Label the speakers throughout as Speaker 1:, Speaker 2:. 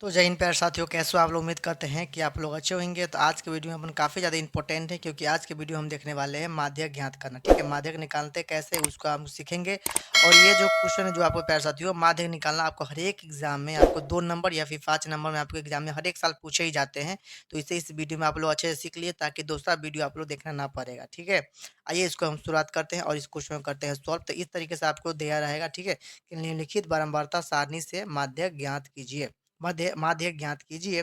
Speaker 1: तो जय हिंद प्यारे साथियों, कैसे हो आप लोग। उम्मीद करते हैं कि आप लोग अच्छे होंगे। तो आज के वीडियो में अपन काफ़ी ज़्यादा इंपॉर्टेंट है, क्योंकि आज के वीडियो हम देखने वाले हैं माध्यक ज्ञात करना। ठीक है, माध्यक निकालते कैसे उसको हम सीखेंगे। और ये जो क्वेश्चन है जो आपको प्यारे साथियों, माध्यक निकालना आपको हर एक एग्जाम में आपको 2 नंबर या फिर 5 नंबर में आपको एग्जाम में हर एक साल पूछे ही जाते हैं। तो इसे इस वीडियो में आप लोग अच्छे से सीख लिए, ताकि दूसरा वीडियो आप लोग देखना ना पड़ेगा। ठीक है, आइए इसको हम शुरुआत करते हैं और इस क्वेश्चन को करते हैं सॉल्व। तो इस तरीके से आपको दिया रहेगा। ठीक है, कि निम्नलिखित बारंबारता सारणी से माध्यक ज्ञात कीजिए। माध्य ज्ञात कीजिए।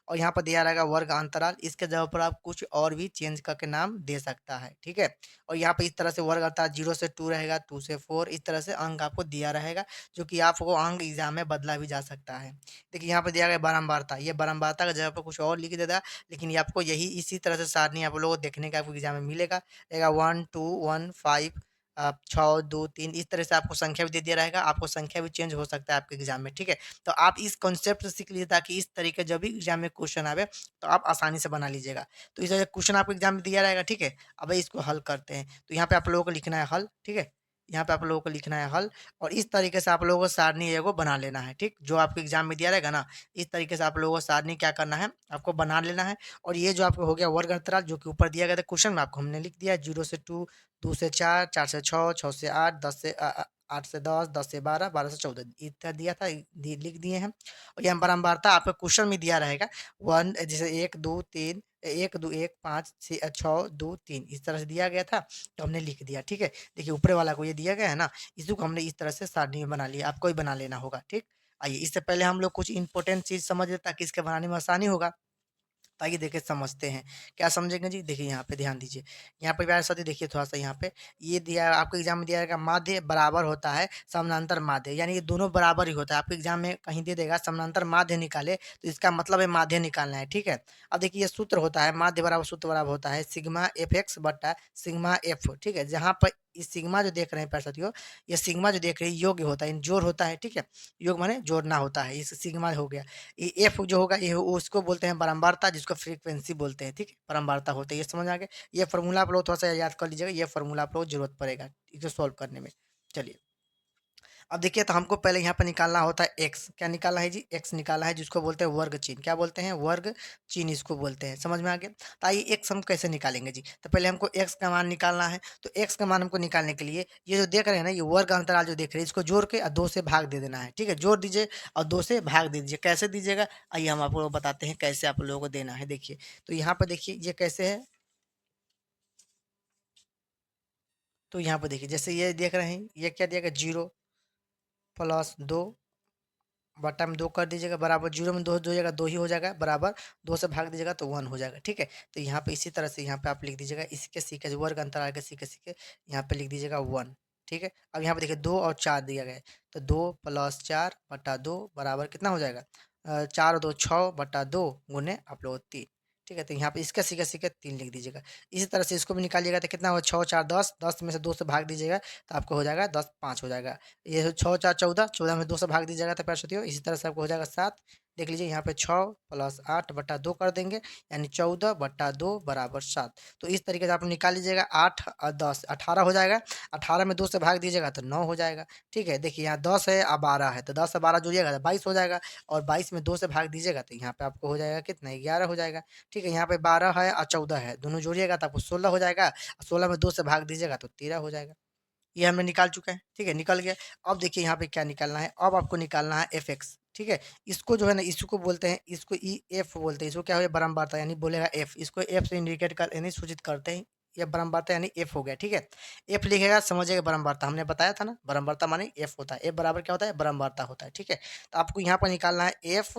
Speaker 1: और यहाँ पर दिया रहेगा वर्ग अंतराल। इसके जगह पर आप कुछ और भी चेंज करके नाम दे सकता है। ठीक है, और यहाँ पे इस तरह से वर्ग अंतराल 0 से 2 रहेगा, 2 से 4, इस तरह से अंक आपको दिया रहेगा, जो कि आपको अंक एग्जाम में बदला भी जा सकता है। देखिए यहाँ पे दिया गया बारंबारता, ये बारंबारता की जगह पर कुछ और लिख देता, लेकिन ये आपको यही इसी तरह से सारणी आप लोगों को देखने का आपको एग्जाम में मिलेगा। 1 2 1 5, 6 2 3, इस तरह से आपको संख्या भी दे दिया रहेगा। आपको संख्या भी चेंज हो सकता है आपके एग्जाम में। ठीक है, तो आप इस कॉन्सेप्ट से सीख लीजिए, ताकि इस तरीके जब भी एग्जाम में क्वेश्चन आवे तो आप आसानी से बना लीजिएगा। तो इस क्वेश्चन आपको एग्जाम में दिया रहेगा। ठीक है, अब इसको हल करते हैं। तो यहाँ पे आप लोगों को लिखना है हल। ठीक है, यहाँ पे आप लोगों को लिखना है हल, और इस तरीके से आप लोगों को सारणी एगो बना लेना है। ठीक, जो आपको एग्जाम में दिया रहेगा ना, इस तरीके से आप लोगों को सारणी क्या करना है, आपको बना लेना है। और ये जो आपको हो गया वर्ग अंतराल, जो कि ऊपर दिया गया था क्वेश्चन में, आपको हमने लिख दिया 0 से 2, 2 से 4, 4 से 6, 6 से 8, 8 से 10, 10 से 12, 12 से 14, इतना दिया था, लिख दिए हैं। और यहाँ बारंबारता आपको क्वेश्चन में दिया रहेगा। वन जैसे 1 2 3, 1 2 1 5 6 6 2 3, इस तरह से दिया गया था, तो हमने लिख दिया। ठीक है, देखिए ऊपर वाला को ये दिया गया है ना, इसी को हमने इस तरह से सारणी में बना लिया। आपको ही बना लेना होगा। ठीक, आइए इससे पहले हम लोग कुछ इंपॉर्टेंट चीज समझ लें, ताकि इसके बनाने में आसानी होगा। तो आइए देखिए समझते हैं। क्या समझेंगे जी, देखिए यहाँ पे ध्यान दीजिए। यहाँ पे प्यारे साथी देखिए थोड़ा सा, यहाँ पे ये दिया है आपको एग्जाम में दिया रहेगा, माध्य बराबर होता है समानांतर माध्य, यानी ये दोनों बराबर ही होता है। आपके एग्जाम में कहीं दे देगा समानांतर माध्य निकाले, तो इसका मतलब है माध्य निकालना है। ठीक है, अब देखिए ये सूत्र होता है, माध्य बराबर सूत्र बराबर होता है सिग्मा एफ एक्स बटा सिग्मा एफ। ठीक है, जहाँ पर इस सिग्मा जो देख रहे हैं प्यारे साथियों, ये सिग्मा जो देख रहे हैं योग होता है, जोड़ होता है। ठीक है, योग माने जोड़ना होता है, इस सिग्मा हो गया। ये एफ जो होगा, ये उसको बोलते हैं बारंबारता, जिसको फ्रीक्वेंसी बोलते हैं। ठीक है, बारंबारता होता है, ये समझ आ गया। ये फॉर्मूला आप लोग थोड़ा सा याद कर लीजिएगा, ये फॉर्मूला आप लोग जरूरत पड़ेगा इसे सॉल्व करने में। चलिए, अब देखिए, तो हमको पहले यहाँ पर निकालना होता है एक्स। क्या निकालना है जी, एक्स निकालना है, जिसको बोलते हैं वर्ग चिन्ह। क्या बोलते हैं, वर्ग चिन्ह इसको बोलते हैं। समझ में आ गया। तो आइए एक्स हम कैसे निकालेंगे जी। तो पहले हमको एक्स का मान निकालना है। तो एक्स का मान हमको निकालने के लिए, ये जो देख रहे हैं ना, ये वर्ग अंतराल जो देख रहे हैं, इसको जोड़ के और 2 से भाग दे देना है। ठीक है, जोड़ दीजिए और 2 से भाग दे दीजिए। कैसे दीजिएगा, आइए हम आपको बताते हैं कैसे आप लोगों को देना है। देखिए, तो यहाँ पर देखिए ये कैसे है। तो यहाँ पर देखिए, जैसे ये देख रहे हैं, ये क्या दिया गया, 0 + 2 बटा में 2 कर दीजिएगा, बराबर 0 में 2 हो जाएगा, 2 ही हो जाएगा, बराबर 2 से भाग दीजिएगा तो 1 हो जाएगा। ठीक है, तो यहाँ पे इसी तरह से यहाँ पे आप लिख दीजिएगा, इसी के सीखे वर्ग अंतराल के सीखे सीखे यहाँ पे लिख दीजिएगा 1। ठीक है, अब यहाँ पे देखिए 2 और 4 दिया गया है, तो 2 + 4 बटा 2 बराबर कितना हो जाएगा, 4 और 2 6 बटा 2 गुने आप लोग 3। ठीक है, तो यहाँ पे इसका सीखे सीखे 3 लिख दीजिएगा। इसी तरह से इसको भी निकालिएगा, तो कितना होगा, 6 4 10, 10 में से 2 से भाग दीजिएगा तो आपको हो जाएगा 10 5 हो जाएगा। ये 6 4 14, 14 में 2 से भाग दीजिएगा तो प्यारे साथियों इसी तरह से आपको हो जाएगा 7। देख लीजिए यहाँ पे 6 + 8 बटा 2 कर देंगे, यानी 14 बटा 2 बराबर 7। तो इस तरीके से आप निकाल लीजिएगा। 8 और 10 18 हो जाएगा। 18 में 2 से भाग दीजिएगा तो 9 हो जाएगा। ठीक है, देखिए यहाँ 10 है और 12 है, तो 10 से 12 जोड़िएगा तो 22 हो जाएगा। और 22 में 2 से भाग दीजिएगा तो यहाँ पे आपको हो जाएगा कितना, 11 हो जाएगा। ठीक है, यहाँ पे 12 है और 14 है, दोनों जोड़िएगा तो आपको 16 हो जाएगा। 16 में 2 से भाग दीजिएगा तो 13 हो जाएगा। ये हमने निकाल चुका है। ठीक है, निकल गया। अब देखिए यहाँ पे क्या निकालना है, अब आपको निकालना है एफ एक्स। ठीक है, इसको जो है ना, इसको बोलते हैं, इसको ई एफ बोलते हैं। इसको क्या हो गया, बारंबारता, यानी बोलेगा एफ, इसको एफ से इंडिकेट कर यानी सूचित करते हैं। ये बारंबारता यानी एफ हो गया। ठीक है, एफ लिखेगा समझिएगा बारंबारता, हमने बताया था ना, बारंबारता माने एफ होता है। एफ बराबर क्या होता है, बारंबारता होता है। ठीक है, तो आपको यहाँ पर निकालना है एफ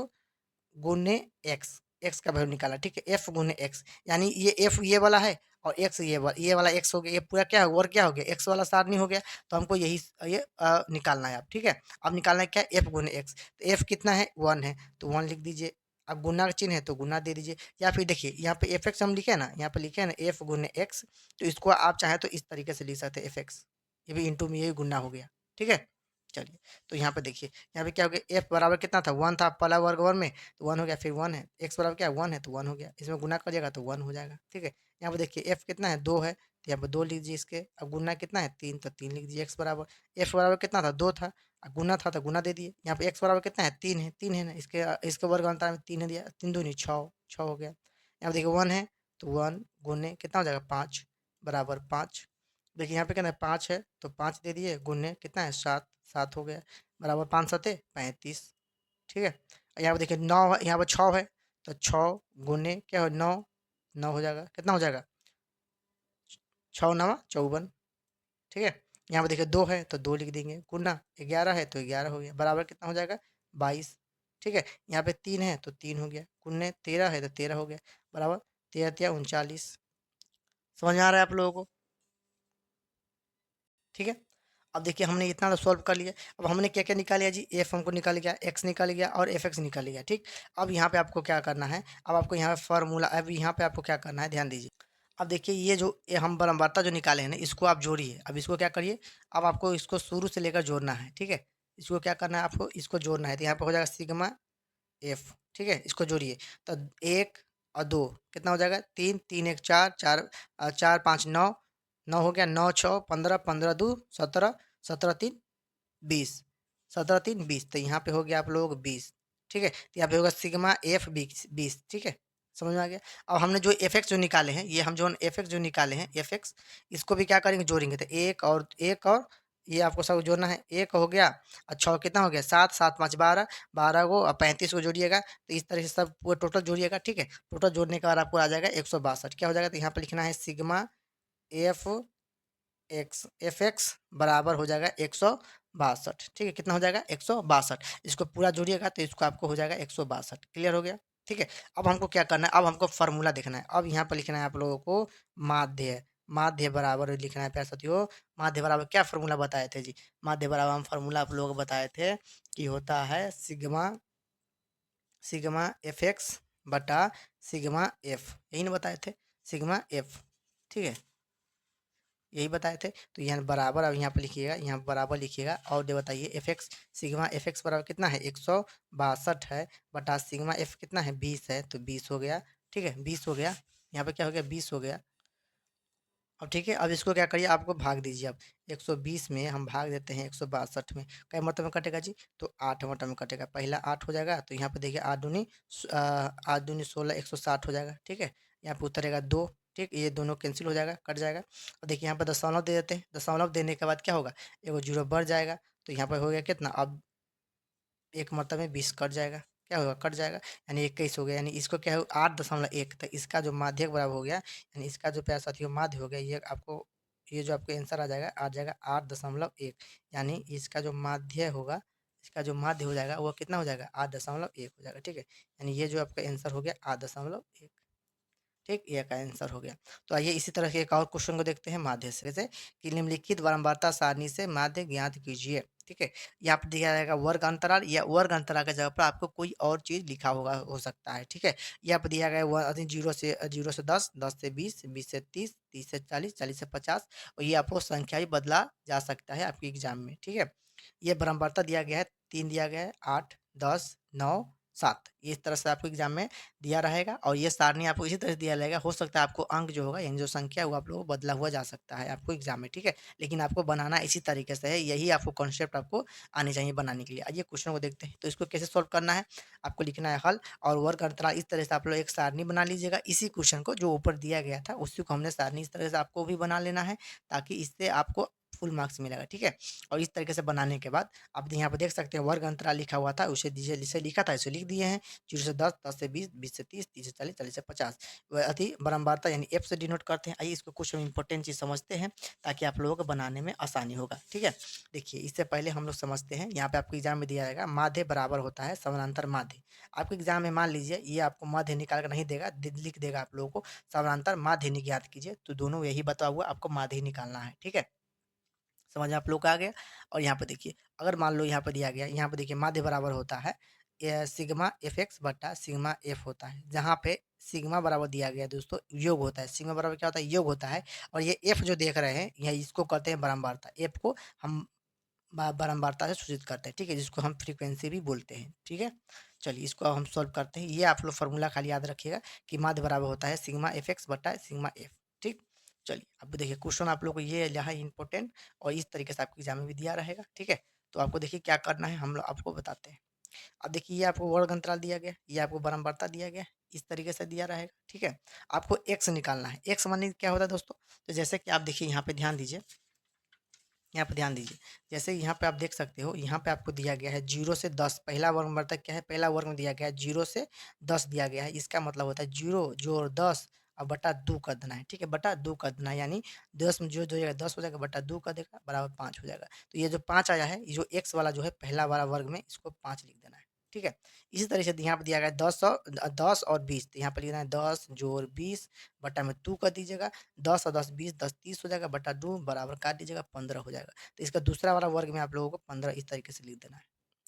Speaker 1: गुने एक्स। एक्स का वैल्यू निकाला। ठीक है, एफ गुने एक्स, यानी ये एफ ये वाला है और एक्स ये वाला एक्स हो गया। ये पूरा क्या वर्ग क्या हो गया, एक्स वाला सारणी हो गया। तो हमको यही ये निकालना है अब। ठीक है, अब निकालना है क्या, एफ गुने एक्स। तो एफ कितना है, 1 है, तो 1 लिख दीजिए। अब गुना का चिन्ह है तो गुना दे दीजिए, या फिर देखिए यहाँ पे एफ एक्स हम लिखे हैं ना, यहाँ पे लिखे हैं ना एफ गुने एक्स, तो इसको आप चाहे तो इस तरीके से लिख सकते हैं एफ एक्स, ये भी इंटू में, ये भी गुना हो गया। ठीक है, चलिए, तो यहाँ पे देखिए, यहाँ पे क्या हो गया, एफ बराबर कितना था, 1 था पहला वर्ग वन में, तो 1 हो गया, फिर 1 है, एक्स बराबर क्या है, 1 है, तो 1 हो गया, इसमें गुना करिएगा तो 1 हो जाएगा। ठीक है, यहाँ पे देखिए एफ कितना है, 2 है, तो यहाँ पर 2 लिख दीजिए इसके। अब गुना कितना है 3, तो 3 लिख दीजिए। एक्स बराबर एफ बराबर कितना था 2 था, गुना था तो गुना दे दिए। यहाँ पे एक्स बराबर कितना है 3 है, 3 है ना, इसके वर्ग अंतर में 3 है दिया, 3 दूनी 6, 6 हो गया। यहाँ पे देखिए 1 है तो 1 गुने कितना हो जाएगा 5 बराबर 5। देखिए यहाँ पे कितना है 5 है तो 5 दे दिए, गुने कितना है 7, 7 हो गया बराबर 5 सते 35। ठीक है, यहाँ पे देखिए 9 है, यहाँ पे 6 है तो 6 गुने क्या हो 9, 9 हो जाएगा, कितना हो जाएगा 6 9 54। ठीक है, यहाँ पे देखिए 2 है तो 2 लिख देंगे, गुना 11 है तो 11 हो गया बराबर कितना हो जाएगा 22। ठीक है, यहाँ पे 3 है तो 3 हो गया, गुन्ने 13 है तो 13 हो गया बराबर 13 तिया 39। समझ में आ रहा है आप लोगों को? ठीक है, अब देखिए हमने इतना तो सॉल्व कर लिया। अब हमने क्या क्या निकाल लिया जी, एफ हमको निकाल गया, एक्स निकाल गया और एफ एक्स निकाल गया। ठीक, अब यहाँ पे आपको क्या करना है, अब आपको यहाँ पे फार्मूला, अब यहाँ पे आपको क्या करना है ध्यान दीजिए। अब देखिए ये हम बराबरता जो निकाले हैं ना, इसको आप जोड़िए। अब इसको क्या करिए, अब आपको इसको शुरू से लेकर जोड़ना है। ठीक है, इसको क्या करना है, आपको इसको जोड़ना है। तो यहाँ पे हो जाएगा सिग्मा एफ। ठीक है, इसको जोड़िए तो 1 और 2 कितना हो जाएगा 3, 3 1 4, 4 4 5 9, 9 हो गया, 9 6 15, 15 2 17, 17 3 20, 17 3 20, तो यहाँ पे हो गया आप लोग 20। ठीक है, तो यहाँ पे होगा सिग्मा एफ 20। ठीक है, समझ में आ गया। अब हमने जो एफ एक्स जो निकाले हैं, ये हम जो एफ एक्स जो निकाले हैं एफ एक्स, इसको भी क्या करेंगे जोड़ेंगे। तो एक और ये आपको सब जोड़ना है। एक हो गया और 6 कितना हो गया 7, 7 5 12, 12 को और 35 को जोड़िएगा, तो इस तरह से सब पूरा टोटल जोड़िएगा। ठीक है, टोटल जोड़ने के बाद आपको आ जाएगा 162। क्या हो जाएगा, तो यहाँ पर लिखना है सिग्मा एफ एफ एक्स बराबर हो जाएगा 162। ठीक है, कितना हो जाएगा 162। इसको पूरा जोड़िएगा तो इसको आपको हो जाएगा 162। क्लियर हो गया? ठीक है, अब हमको क्या करना है, अब हमको फार्मूला देखना है। अब यहाँ पर लिखना है आप लोगों को माध्य, माध्य बराबर लिखना है प्यारे साथियों। माध्य बराबर क्या फार्मूला बताए थे जी, माध्य बराबर हम फार्मूला आप लोगों को बताए थे कि होता है सिग्मा, सिग्मा एफ एक्स बटा सिग्मा एफ, यही ना बताए थे सिग्मा एफ। ठीक है, यही बताए थे। तो यहाँ बराबर, अब यहाँ पर लिखिएगा, यहाँ बराबर लिखिएगा और ये बताइए F x, sigma F x बराबर कितना है 162 है बटा सिग्मा एफ कितना है 20 है, तो 20 हो गया। ठीक है, 20 हो गया, यहाँ पे क्या हो गया 20 हो गया। अब ठीक है, अब इसको क्या करिए, आपको भाग दीजिए। अब 120 में हम भाग देते हैं 162 में, कई मतलब में कटेगा जी, तो 8 मतलब में कटेगा। पहला 8 हो जाएगा, तो यहाँ पे देखिए 8 दूनी 16, 160 हो जाएगा। ठीक है, यहाँ पे उतरेगा 2। ठीक, ये दोनों कैंसिल हो जाएगा, कट जाएगा। और देखिए यहाँ पे दशमलव दे देते हैं, दशमलव देने के बाद क्या होगा, एगो जीरो बढ़ जाएगा, तो यहाँ पर हो गया कितना, अब एक मतलब में 20 कट जाएगा, क्या होगा कट जाएगा, यानी 21 हो गया। यानी इसको क्या है 8.1, तो इसका जो माध्यक बराबर हो गया, यानी इसका जो प्यार साथियों माध्य हो गया, ये आपको ये जो आपको आंसर आ जाएगा 8.1। यानी इसका जो माध्य होगा, इसका जो माध्य हो जाएगा वो कितना हो जाएगा 8.1 हो जाएगा। ठीक है, यानी ये जो आपका आंसर हो गया 8.1। ठीक, ये का आंसर हो गया। तो आइए इसी तरह के एक और क्वेश्चन को देखते हैं माध्य से। जैसे कि निम्नलिखित बारंबारता सारणी से माध्य ज्ञात कीजिए। ठीक है, यहाँ पे दिया जाएगा वर्ग अंतराल, या वर्ग अंतराल के जगह पर आपको कोई और चीज लिखा होगा हो सकता है। ठीक है, यहाँ पे दिया गया है 0 से 10, 10 से 20, 20 से 30, 30 से 40, 40 से 50, और ये आपको संख्या भी बदला जा सकता है आपके एग्जाम में। ठीक है, ये बारंबारता दिया गया है, 3 दिया गया है, 8 10 9 7, इस तरह से आपको एग्जाम में दिया रहेगा। और ये सारणी आपको इसी तरह से दिया रहेगा। हो सकता है आपको अंक जो होगा, यानी जो संख्या है वो आप लोगों को बदला हुआ जा सकता है आपको एग्जाम में। ठीक है, लेकिन आपको बनाना इसी तरीके से है, यही आपको कॉन्सेप्ट आपको आने चाहिए बनाने के लिए। आइए क्वेश्चन को देखते हैं। तो इसको कैसे सॉल्व करना है, आपको लिखना है हल और वर्ग अंतराल। इस तरह से आप लोग एक सारणी बना लीजिएगा। इसी क्वेश्चन को जो ऊपर दिया गया था उसी को हमने सारणी इस तरह से आपको भी बना लेना है, ताकि इससे आपको फुल मार्क्स मिलेगा। ठीक है, और इस तरीके से बनाने के बाद आप यहाँ पे देख सकते हैं वर्ग अंतराल लिखा हुआ था, उसे दीजिए, जिसे लिखा था इसे लिख दिए हैं। 0 से 10, 10 से 20, 20 से 30, 30 से 40, 40 से 50, वह अति बारंबारता यानी एफ से डिनोट करते हैं। आइए इसको कुछ इंपॉर्टेंट चीज समझते हैं, ताकि आप लोगों को बनाने में आसानी होगा। ठीक है, देखिए इससे पहले हम लोग समझते हैं, यहाँ पे आपको एग्जाम में दिया जाएगा माध्य बराबर होता है समानांतर माध्य। आपको एग्जाम में मान लीजिए ये आपको माध्य निकाल कर नहीं देगा, लिख देगा आप लोगों को समानांतर माध्य ज्ञात कीजिए, तो दोनों यही बताया हुआ आपको माध्य ही निकालना है। ठीक है, समझ में आप लोग को आ गया। और यहाँ पे देखिए, अगर मान लो यहाँ पे दिया गया, यहाँ पे देखिए माध्य बराबर होता है सिग्मा एफ एक्स बटा सिग्मा एफ होता है, जहाँ पे सिग्मा बराबर दिया गया है दोस्तों योग होता है। सिग्मा बराबर क्या होता है, योग होता है। और ये एफ जो देख रहे हैं यहाँ, इसको कहते हैं बारंबारता। एफ को हम बारंबारता से सूचित करते हैं। ठीक है, जिसको हम फ्रीक्वेंसी भी बोलते हैं। ठीक है, चलिए इसको अब हम सॉल्व करते हैं। ये आप लोग फॉर्मूला खाली याद रखिएगा कि माध्य बराबर होता है सिग्मा एफ एक्स बटा सिग्मा एफ। ठीक, चलिए अब देखिए क्वेश्चन आप लोग को ये यहाँ इम्पोर्टेंट और इस तरीके से आपके एग्जाम में भी दिया रहेगा, ठीक है। तो आपको देखिए क्या करना है, हम लोग आपको बताते हैं। अब देखिए ये आपको वर्ग अंतराल दिया गया, ये आपको बारंबारता दिया गया, इस तरीके से दिया रहेगा, ठीक है। आपको एक्स निकालना है। एक्स माने क्या होता है दोस्तों, तो जैसे कि आप देखिए यहाँ पे ध्यान दीजिए, यहाँ पे ध्यान दीजिए। जैसे यहाँ पे आप देख सकते हो, यहाँ पे आपको दिया गया है 0 से 10, पहला वर्ग वर्तक क्या है, पहला वर्ग में दिया गया है 0 से 10 दिया गया है। इसका मतलब होता है 0 जोड़ 10 और बटा 2 कर देना है, ठीक है। बटा 2 कर देना है, यानी 10 में जो जो जाएगा 10 हो जाएगा, बटा 2 कर देगा बराबर 5 हो जाएगा। तो ये जो 5 आया है, ये जो एक्स वाला जो है पहला वाला वर्ग में, इसको 5 लिख देना है, ठीक है। इसी तरह से यहाँ पे दिया गया है 10 और 20, तो यहाँ पे लिखना है 10 जोड़ 20 बटा में 2 कर दीजिएगा। 10 और 10 20, 10 30 हो जाएगा, बटा 2 बराबर काट दीजिएगा 15 हो जाएगा। तो इसका दूसरा वाला वर्ग में आप लोगों को 15 इस तरीके से लिख देना है,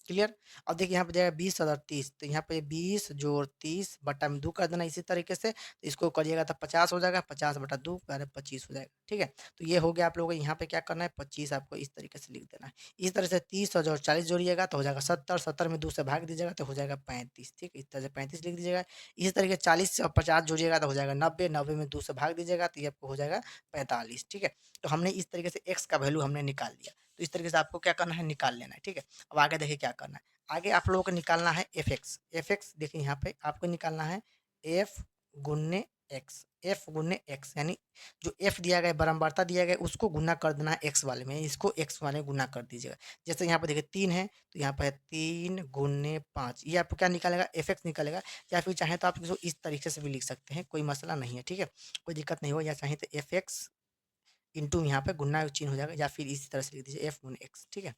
Speaker 1: क्लियर। अब देखिए यहाँ पे जाएगा 20 और 30, तो यहाँ पे 20 जोड़ 30 बटा में 2 कर देना इसी तरीके से। तो इसको करिएगा तो 50 हो जाएगा, 50 बटा 2 करे 25 हो जाएगा, ठीक है। तो ये हो गया आप लोगों को। यहाँ पे क्या करना है, 25 आपको इस तरीके से लिख देना है। इस तरह से 30 और जो 40 जोड़िएगा तो हो जाएगा 70, 70 में 2 से भाग दीजिएगा तो हो जाएगा 35, ठीक है। इस तरह से 35 लिख दीजिएगा। इसी तरीके 40 और 50 जोड़िएगा तो हो जाएगा 90, 90 में 2 से भाग दीजिएगा तो ये आपको हो जाएगा 45, ठीक है। तो हमने इस तरीके से एक्स का वैल्यू हमने निकाल लिया। तो इस तरीके से आपको क्या करना है, निकाल लेना है, ठीक है। अब आगे देखिए क्या करना है, आगे आप लोगों को निकालना है एफ एक्स। एफ एक्स देखिए यहाँ पे आपको निकालना है एफ गुन्ने एक्स, एफ गुन्ने एक्स, यानी जो एफ दिया गया बारंबारता दिया गया उसको गुना कर देना है एक्स वाले में, इसको एक्स वाले में गुना कर दीजिएगा। जैसे यहाँ पे देखिए 3 है, तो यहाँ पे है 3 गुन्ने 5, ये आपको क्या निकालेगा, एफ एक्स निकालेगा। या फिर चाहे तो आप इसको इस तरीके से भी लिख सकते हैं, कोई मसला नहीं है, ठीक है, कोई दिक्कत नहीं हो। या चाहे तो एफ एक्स इंटू यहाँ पे गुन्ना चिन्ह हो जाएगा, या फिर इसी तरह से लिख दीजिए एफ गुने एक्स, ठीक है।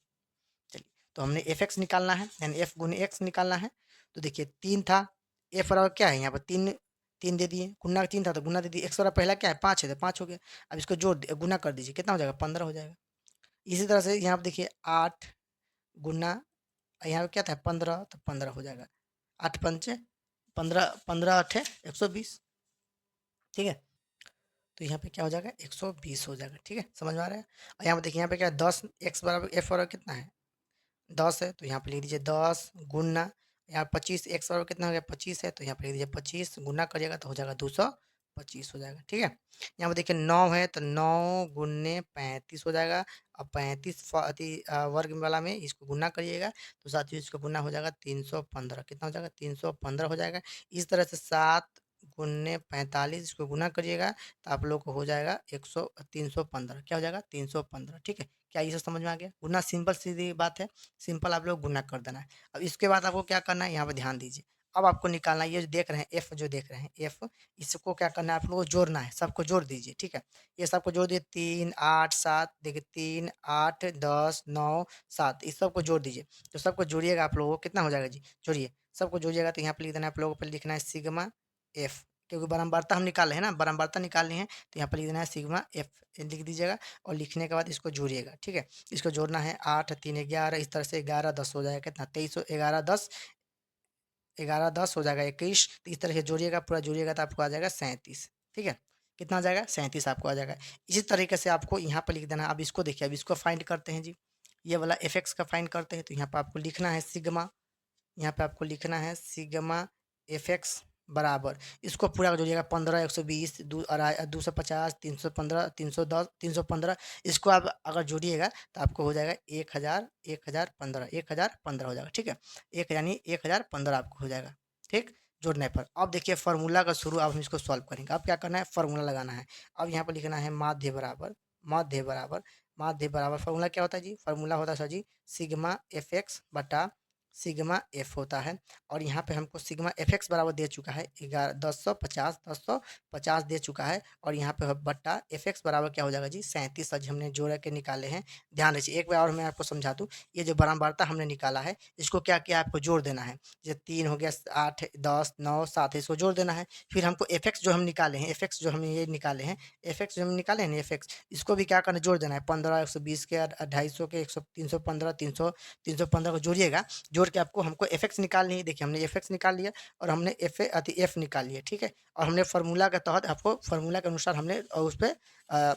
Speaker 1: चलिए तो हमने एफ एक्स निकालना है, यानी एफ गुने एक्स निकालना है। तो देखिए 3 था, एफ बराबर क्या है, यहाँ पर 3, 3 दे दिए, गुना का 3 था तो गुना दे दिए। एक्स बराबर पहला क्या है 5 है, तो 5 हो गया। अब इसको जोड़ गुना कर दीजिए, कितना हो जाएगा 15 हो जाएगा। इसी तरह से यहाँ पर देखिए 8 गुना, यहाँ पे क्या था 15, तो 15 हो जाएगा। 8 पंचे 15, 15 8 है 120, ठीक है। तो यहाँ पे क्या हो जाएगा 120 हो जाएगा, ठीक है, समझ में आ रहा है। और यहाँ पे देखिए यहाँ पे क्या है 10, एक्स बराबर एफ बराबर कितना है 10 है, तो यहाँ पे लिख दीजिए 10 गुना, यहाँ 25 एक्स बराबर कितना हो गया 25 है, तो यहाँ पे लिख दीजिए 25 गुना करिएगा तो हो जाएगा 225 हो जाएगा, ठीक है। यहाँ पे देखिए 9 है, तो 9 गुने 35 हो जाएगा। अब 35 वर्ग वाला में इसको गुना करिएगा तो साथियों इसको गुना हो जाएगा 315, कितना हो जाएगा 315 हो जाएगा। इस तरह से 7 गुने 45 इसको गुना करिएगा तो आप लोग को हो जाएगा 315, क्या हो जाएगा 315, ठीक है। क्या ये सब समझ में आ गया, गुना सिंपल सीधी बात है, सिंपल आप लोग गुना कर देना है। अब इसके बाद आपको क्या करना है, यहाँ पे ध्यान दीजिए। अब आपको निकालना है, ये जो देख रहे हैं एफ, जो देख रहे हैं एफ, इसको क्या करना है आप लोगों को जोड़ना है, सबको जोड़ दीजिए, ठीक है। ये सबको जोड़ दिए 3 8 7, देखिए 3 8 10 9 7, इस सबको जोड़ दीजिए। तो सबको जोड़िएगा आप लोगों को कितना हो जाएगा जी, जोड़िए सबको जोड़िएगा। तो यहाँ पे लिख देना है आप लोगों को, पहले लिखना है सिग्मा एफ, क्योंकि बारंबारता हम निकाल रहे हैं ना, बारंबारता निकालनी है, तो यहाँ पर लिख देना है सिग्मा एफ लिख दीजिएगा। और लिखने के बाद इसको जोड़िएगा, ठीक है। इसको जोड़ना है 8 3 11, इस तरह से 11 10 हो जाएगा, कितना 23, 11 10, 11 10 हो जाएगा 21। तो इस तरह से जोड़िएगा, पूरा जोड़िएगा तो आपको आ जाएगा 37, ठीक है। कितना आ जाएगा 37 आपको आ जाएगा। इसी तरीके से आपको यहाँ पर लिख देना है। अब इसको देखिए, अब इसको फाइंड करते हैं जी, ये वाला एफ एक्स का फाइंड करते हैं। तो यहाँ पर आपको लिखना है सिग्मा, यहाँ पे आपको लिखना है सिग्मा एफ एक्स बराबर, इसको पूरा जोड़िएगा 15 120 250 315 310 315, इसको आप अगर जोड़िएगा तो आपको हो जाएगा 1000 1015 1015 हो जाएगा, ठीक है। एक यानी 1015 आपको हो जाएगा, ठीक। जोड़ने पर अब देखिए फार्मूला का शुरू, अब हम इसको सॉल्व करेंगे। अब क्या करना है, फार्मूला लगाना है। अब यहाँ पर लिखना है माध्य बराबर, माध्य बराबर, माध्य बराबर फार्मूला क्या होता है जी, फार्मूला होता है सर जी सिग्मा एफ एक्स बटा सिग्मा एफ होता है। और यहाँ पे हमको सिग्मा एफ एक्स बराबर दे चुका है 11 1050 दे चुका है। और यहाँ पे बट्टा एफ एक्स बराबर क्या हो जाएगा जी 37, आज हमने जोड़ के निकाले हैं। ध्यान रखिए, एक बार और मैं आपको समझा दूँ, ये जो बारंबारता हमने निकाला है इसको क्या किया आपको जोड़ देना है। जैसे 3 हो गया 8 10 9 7 इसको जोड़ देना है। फिर हमको एफ एक्स जो हम निकाले हैं, एफ एक्स जो हम ये निकाले हैं, एफ एक्स जो हम निकाले हैं ना एफ एक्स, इसको भी क्या करना जोड़ देना है। 15 120 के 250 के 100 315 315 को जोड़िएगा। जोड़ के आपको हमको एफ एक्स निकालनी है। देखिए हमने एफ एक्स निकाल लिया और हमने एफ निकाल लिया, ठीक है। और हमने फार्मूला के तहत आपको फार्मूला के अनुसार हमने उस पर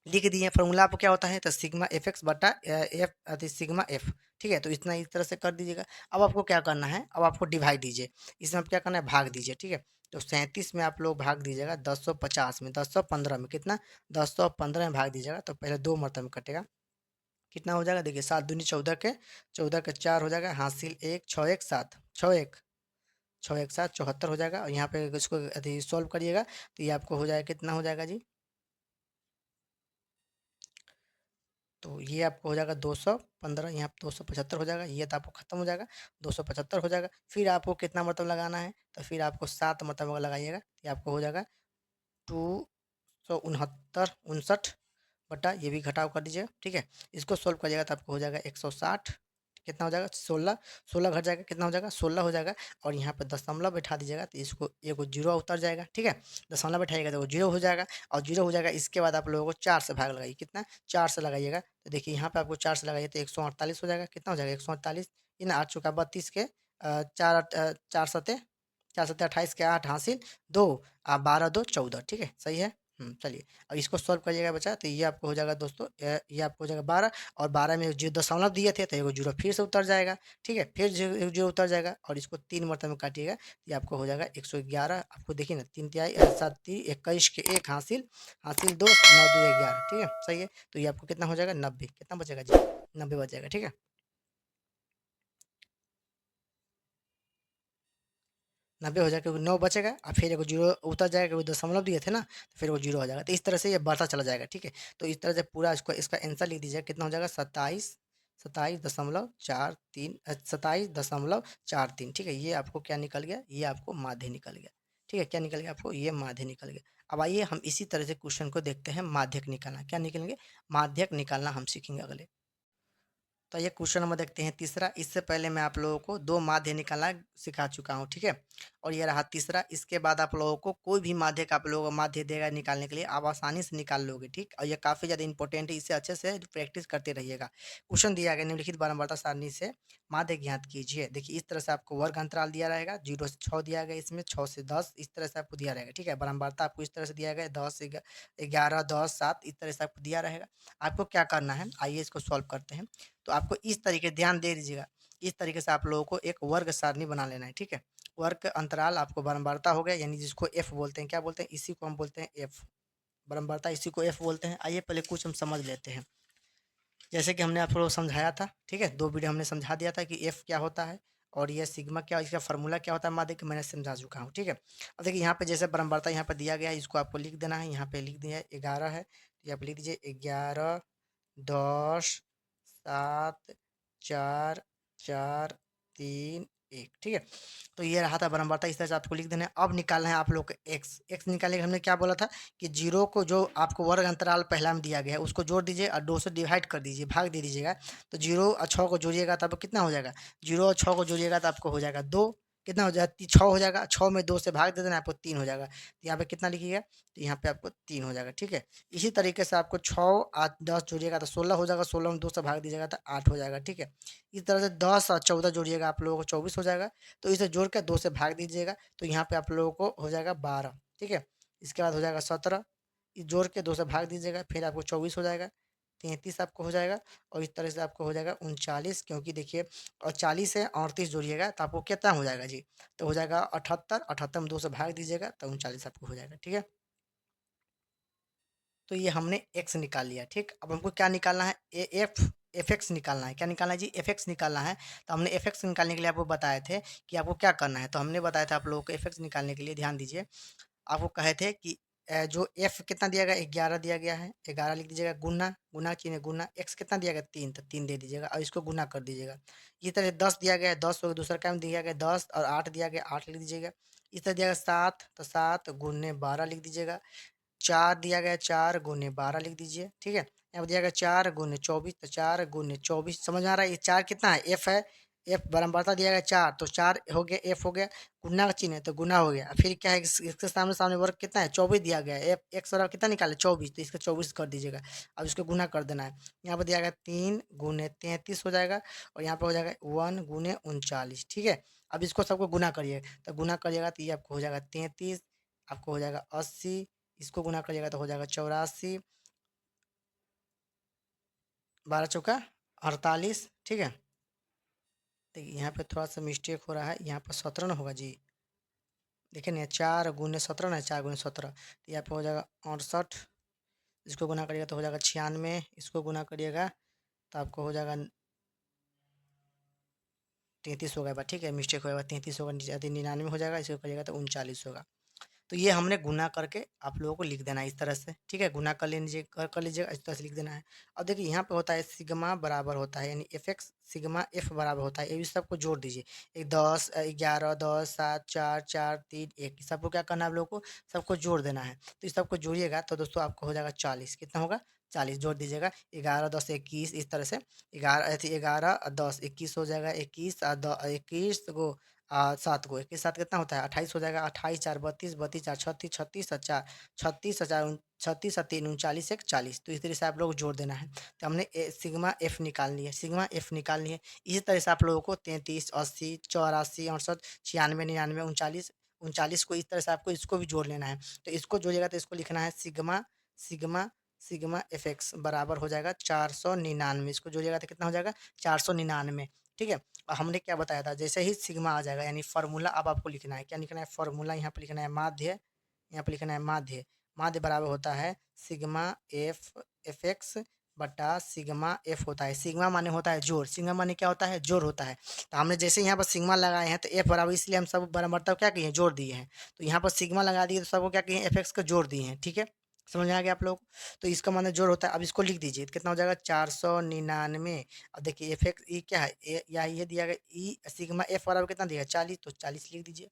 Speaker 1: लिख दिए। फॉर्मूला आपको क्या होता है, तो सिग्मा एफ एक्स बटा एफ अति सिग्मा एफ। ठीक है, तो इतना इस तरह से कर दीजिएगा। अब आपको क्या करना है, अब आपको डिवाइड दीजिए, इसमें आप क्या करना है, भाग दीजिए। ठीक है, तो 37 में आप लोग भाग दीजिएगा, 1050 में, 1015 में कितना, 1015 में भाग दीजिएगा, तो पहले दो मरतबा में कटेगा, कितना हो जाएगा, देखिए 7 दूनी 14 के, 14 के 4 हो जाएगा, हासिल एक, 6 एक 7, 6 एक, 6 एक 7, 74 हो जाएगा। और यहाँ पे इसको अति सॉल्व करिएगा, तो ये आपको हो जाएगा, कितना हो जाएगा जी, तो ये आपको हो जाएगा 215, यहाँ पे 275 हो जाएगा, ये तो आपको खत्म हो जाएगा, 275 हो जाएगा। फिर आपको कितना मतलब लगाना है, तो फिर आपको 7 मतलब लगाइएगा, ये आपको हो जाएगा 269 59 बटा, ये भी घटाव कर दीजिएगा। ठीक है, इसको सोल्व करिएगा तो आपको हो जाएगा 160, कितना हो जाएगा, 16, 16 घट जाएगा, कितना हो जाएगा, 16 हो जाएगा। और यहाँ पे दशमलव बैठा दीजिएगा, तो इसको एगो जीरो उतर जाएगा। ठीक है, दशमलव बैठाइएगा तो वो जीरो हो जाएगा, और जीरो हो जाएगा। इसके बाद आप लोगों को 4 से भाग लगाइए, कितना, 4 से लगाइएगा, तो देखिए यहाँ पे आपको 4 से लगाइए तो 148 हो जाएगा, कितना हो जाएगा, 148, इन 8 चौका 32 के, 4 सते 28 के 8 हासिल 2, 12 2 14। ठीक है, सही है। चलिए, अब इसको सॉल्व करिएगा बच्चा, तो ये आपको हो जाएगा दोस्तों, ये आपको हो जाएगा 12, और 12 में जो दशमलव दिए थे तो एगो जीरो फिर से उतर जाएगा। ठीक है, फिर जीरो जीरो उतर जाएगा, और इसको 3 मरतबा में काटिएगा, ये आपको हो जाएगा 111। आपको देखिए ना, 3 तिहाई 7 3 21 के 1 हासिल, हासिल 2 9 2 11। ठीक है, सही है। तो ये आपको कितना हो जाएगा, 90, कितना बचेगा जी, 90 बच जाएगा। ठीक है, 90 हो जाएगा, क्योंकि 9 बचेगा, और फिर एगो जीरो उतर जाएगा, क्योंकि दशमलव दिए थे ना, तो फिर वो जीरो हो जाएगा। तो इस तरह से ये बढ़ता चला जाएगा। ठीक है, तो इस तरह से पूरा इसको, इसका आंसर लिख दीजिए, कितना हो जाएगा, 27, 27.43, 27.43। ठीक है, ये आपको क्या निकल गया, ये आपको माध्य निकल गया। ठीक है, क्या निकल गया आपको, ये माध्य निकल गया। अब आइए हम इसी तरह से क्वेश्चन को देखते हैं, माध्यक निकालना क्या निकलेंगे, माध्यक निकालना हम सीखेंगे अगले। तो ये क्वेश्चन नंबर देखते हैं तीसरा। इससे पहले मैं आप लोगों को दो माध्य निकालना सिखा चुका हूँ। ठीक है, और ये रहा तीसरा। इसके बाद आप लोगों को कोई भी माध्य का आप लोगों को माध्य देगा निकालने के लिए, आप आसानी से निकाल लोगे। ठीक, और ये काफ़ी ज़्यादा इंपॉर्टेंट है, इसे अच्छे से प्रैक्टिस करते रहिएगा। क्वेश्चन दिया गया, निम्नलिखित बारंबारता सारणी से माध्य ज्ञात कीजिए। देखिए, इस तरह से आपको वर्ग अंतराल दिया रहेगा, 0 से 6 दिया गया, इसमें 6 से 10 इस तरह से आपको दिया रहेगा। ठीक है, बारंबारता आपको इस तरह से दिया गया, 10 11 10 7 इस तरह से आपको दिया रहेगा। आपको क्या करना है, आइए इसको सॉल्व करते हैं। तो आपको इस तरीके, ध्यान दे दीजिएगा, इस तरीके से आप लोगों को एक वर्ग सारणी बना लेना है। ठीक है, वर्ग अंतराल आपको बारंबारता हो गया, यानी जिसको एफ बोलते हैं, क्या बोलते हैं, इसी को हम बोलते हैं एफ, बारंबारता इसी को एफ बोलते हैं। आइए पहले कुछ हम समझ लेते हैं, जैसे कि हमने आप लोगों को समझाया था। ठीक है, दो वीडियो हमने समझा दिया था कि एफ क्या होता है, और ये सिग्मा क्या, इसका फार्मूला क्या होता है माध्य का, मैंने समझा चुका हूँ। ठीक है, अब देखिए यहाँ पे जैसे बारंबारता यहाँ पे दिया गया है, इसको आपको लिख देना है, यहाँ पे लिख दिया है 11 है, तो यहाँ पे लिख दीजिए 11 10 7 4 4 3 1। ठीक है, तो ये रहा था बारंबारता, इस तरह से आपको लिख देना है। अब निकालना है आप लोग को एक्स। एक्स निकालने के हमने क्या बोला था, कि जीरो को जो आपको वर्ग अंतराल पहला में दिया गया है उसको जोड़ दीजिए, और 2 से डिवाइड कर दीजिए, भाग दे दीजिएगा। तो जीरो और 6 को जोड़िएगा तो आपको कितना हो जाएगा, जीरो और 6 को जोड़िएगा तो आपको हो जाएगा 2, कितना हो जाएगा, 6 हो जाएगा, 6 में 2 से भाग दे देना, आपको 3 हो जाएगा। तो यहाँ पे कितना लिखिएगा, तो यहाँ पे आपको 3 हो जाएगा। ठीक है, इसी तरीके से आपको 6 8 10 जोड़िएगा तो 16 हो जाएगा, 16 में 2 से भाग दीजिएगा तो 8 हो जाएगा। ठीक है, इस तरह से 10 और 14 जोड़िएगा, आप लोगों को 24 हो जाएगा। तो इसे जोड़ के 2 से भाग दीजिएगा, तो यहाँ पे आप लोगों को हो जाएगा 12। ठीक है, इसके बाद हो जाएगा 17, इस जोड़ के 2 से भाग दीजिएगा, फिर आपको 24 हो जाएगा, 33 आपको हो जाएगा, और इस तरह से आपको हो जाएगा 39, क्योंकि देखिए, और 40 से 38 जोड़िएगा तो आपको कितना हो जाएगा जी, तो हो जाएगा 78, 78 में 2 से भाग दीजिएगा तो 39 आपको हो जाएगा। ठीक है, तो ये हमने एक्स निकाल लिया। ठीक, अब हमको क्या निकालना है, ए एफ एफ एक्स निकालना है। क्या निकालना है जी, एफ एक्स निकालना है। तो हमने एफ एक्स निकालने के लिए आपको बताए थे कि आपको क्या करना है, तो हमने बताया था आप लोगों को एफ एक्स निकालने के लिए, ध्यान दीजिए, आपको कहे थे कि जो एफ कितना दिया गया, 11 दिया गया है, 11 लिख दीजिएगा, गुना गुना चिन्ह गुना, एक्स कितना दिया गया 3, तो 3 दे दीजिएगा, और इसको गुना कर दीजिएगा। इस तरह 10 दिया गया है, 10 को दूसरा काम दिया गया 10, और 8 दिया गया 8 लिख दीजिएगा। इस तरह दिया गया 7, तो 7 गुने 12 लिख दीजिएगा। 4 दिया गया, 4 गुने 12 लिख दीजिए। ठीक है, यहाँ पे दिया गया 4 गुने 24, तो 4 गुने 24, समझ में आ रहा है, ये 4 कितना है, एफ है, एफ बारंबारता दिया गया 4, तो 4 हो गया, एफ हो गया, गुना का चिन्ह है तो गुना हो गया। फिर क्या है, इसके सामने सामने वर्ग कितना है, 24 दिया गया है, एफ एक्स बराबर कितना निकाले 24, तो इसका 24 कर दीजिएगा। अब इसको गुना कर देना है, यहाँ पर दिया गया 3 गुने 33 हो जाएगा, और यहाँ पे हो जाएगा 1 गुने 39। ठीक है, अब इसको सबको गुना करिए, तो गुना करिएगा तो ये आपको हो जाएगा 33, आपको हो जाएगा 80, इसको गुना करिएगा तो हो जाएगा 84, 12 चौका 48, ठीक है। देखिए यहाँ पे थोड़ा सा मिस्टेक हो रहा है, यहाँ पर 17 ना होगा जी। देखिए ना 4 गुने 17 ना, 4 गुने 17, तो यहाँ पे हो जाएगा 68। इसको गुना करिएगा तो हो जाएगा 96, इसको गुना करिएगा तो आपको हो जाएगा 33 होगा। बा ठीक है, मिस्टेक होगा, 33 होगा, यदि 99 हो जाएगा, इसको करिएगा तो 39 होगा। तो ये हमने गुना करके आप लोगों को लिख देना है इस तरह से, ठीक है। गुना कर लीजिए, कर लीजिएगा, इस तरह से लिख देना है। अब देखिए यहाँ पे होता है सिग्मा बराबर होता है, यानी एफ एक्स सिग्मा एफ बराबर होता है, ये भी सबको जोड़ दीजिए। एक 10 11 10 7 4 4 3 1, सबको क्या करना है आप लोगों को, सबको जोड़ देना है। तो इस सबको जोड़िएगा तो दोस्तों आपको हो जाएगा 40। कितना होगा, 40 जोड़ दीजिएगा। 11 10 21, इस तरह से 11 10 21 हो जाएगा। 21 21 को 7 को 21 7 कितना होता है, 28 हो जाएगा। 28 4 32, 32 4 36, 36 और 4 36 और 4 36 और 3 39 1 40। तो इस तरह से आप लोग को जोड़ देना है। तो हमने सिग्मा एफ निकाल लिया, सिग्मा एफ निकाल लिए। इसी तरह से आप लोगों को 33 80 84 68 96 99 39 39 को इस तरह से आपको इसको भी जोड़ लेना है। तो इसको जोड़िएगा तो इसको लिखना है sigma sigma sigma F x बराबर हो जाएगा 499। इसको जोड़िएगा तो कितना हो जाएगा, 499, ठीक है। और हमने क्या बताया था, जैसे ही सिग्मा आ जाएगा यानी फार्मूला अब आपको लिखना है, क्या लिखना है, फार्मूला यहाँ पे लिखना है माध्य, यहाँ पे लिखना है माध्य। माध्य बराबर होता है सिग्मा एफ एफ एक्स बटा सिग्मा एफ होता है। सिग्मा माने होता है जोड़, सिग्मा माने क्या होता है, जोड़ होता है। तो हमने जैसे यहाँ पर सिग्मा लगाए हैं तो एफ बराबर, इसलिए हम सब बराबर क्या किए, जोड़ दिए हैं। तो यहाँ पर सिग्मा लगा दिए तो सबको क्या किए, एफ एक्स को जोड़ दिए हैं, ठीक है। समझ में आ गया आप लोग। तो इसका माने जोड़ होता है। अब इसको लिख दीजिए तो कितना हो जाएगा, 499। अब देखिए एफ एक्स ई क्या है, या ये दिया गया ई सिग्मा एफ बराबर कितना दिया, 40, तो 40 लिख दीजिए,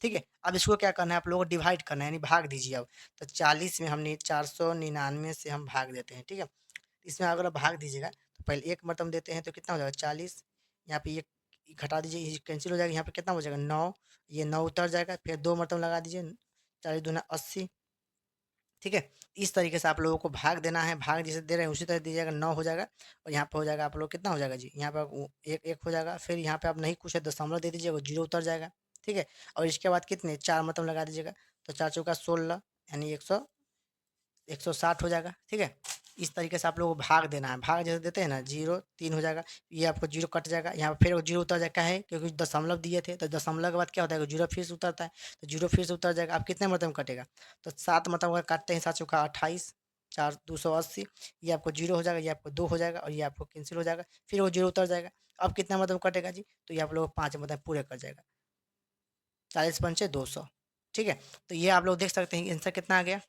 Speaker 1: ठीक है। अब इसको क्या करना है आप लोगों को, डिवाइड करना है, यानी भाग दीजिए। अब तो 40 में हमने 499 से हम भाग देते हैं, ठीक है। इसमें अगर आप भाग दीजिएगा तो पहले एक मरतम देते हैं तो कितना हो जाएगा 40, यहाँ पे ये घटा दीजिए, ये कैंसिल हो जाएगा। यहाँ पे कितना हो जाएगा 9, ये 9 उतर जाएगा। फिर 2 मरतम लगा दीजिए, 40 दूना 80, ठीक है। इस तरीके से आप लोगों को भाग देना है, भाग जैसे दे रहे हैं उसी तरह दीजिएगा। 9 हो जाएगा और यहाँ पे हो जाएगा आप लोग कितना हो जाएगा जी, यहाँ पे एक एक हो जाएगा। फिर यहाँ पे आप नहीं कुछ है दशमलव दे दीजिएगा, 0 उतर जाएगा, ठीक है। और इसके बाद कितने 4 मतलब लगा दीजिएगा, तो 4 चौका 16 यानी 160 हो जाएगा, ठीक है। इस तरीके से आप लोगों को भाग देना है। भाग जैसे देते हैं ना, 0 3 हो जाएगा, ये आपको 0 कट जाएगा, यहाँ पे फिर 0 उतर जाएगा है क्योंकि दशमलव दिए थे। तो दशमलव के बाद क्या होता है, 0 फिर से उतरता है, तो 0 फिर से उतर जाएगा। अब कितने मतलब कटेगा, तो 7 मतलब अगर काटते हैं 7 चौका 28, 4 280, ये आपको 0 हो जाएगा, ये आपको 2 हो जाएगा और ये आपको कैंसिल हो जाएगा। फिर वो 0 उतर जाएगा। अब कितना मतलब कटेगा जी, तो ये आप लोग 5 मतलब पूरे कर जाएगा, 40 पंचे 200, ठीक है। तो ये आप लोग देख सकते हैं आंसर कितना आ गया।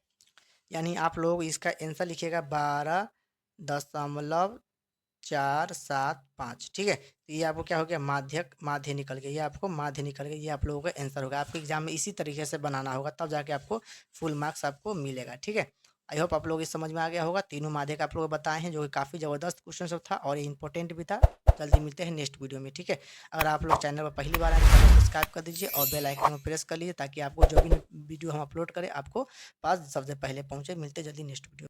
Speaker 1: यानी आप लोग इसका आंसर लिखिएगा 12.475, ठीक है। तो ये आपको क्या हो गया, माध्य निकल गया, ये आपको माध्य निकल गया, ये आप लोगों का आंसर होगा। आपके एग्जाम में इसी तरीके से बनाना होगा, तब जाके आपको फुल मार्क्स आपको मिलेगा, ठीक है। आई होप आप लोग इस समझ में आ गया होगा। तीनों माध्य का आप लोग बताए हैं, जो कि काफ़ी ज़बरदस्त क्वेश्चन सब था और ये इंपॉर्टेंट भी था। जल्दी मिलते हैं नेक्स्ट वीडियो में, ठीक है। अगर आप लोग चैनल पर पहली बार आए तो चैनल सब्सक्राइब कर दीजिए और बेल आइकन में प्रेस कर लीजिए, ताकि आपको जो भी वीडियो हम अपलोड करें आपको पास सबसे पहले पहुंचे। मिलते जल्दी नेक्स्ट वीडियो।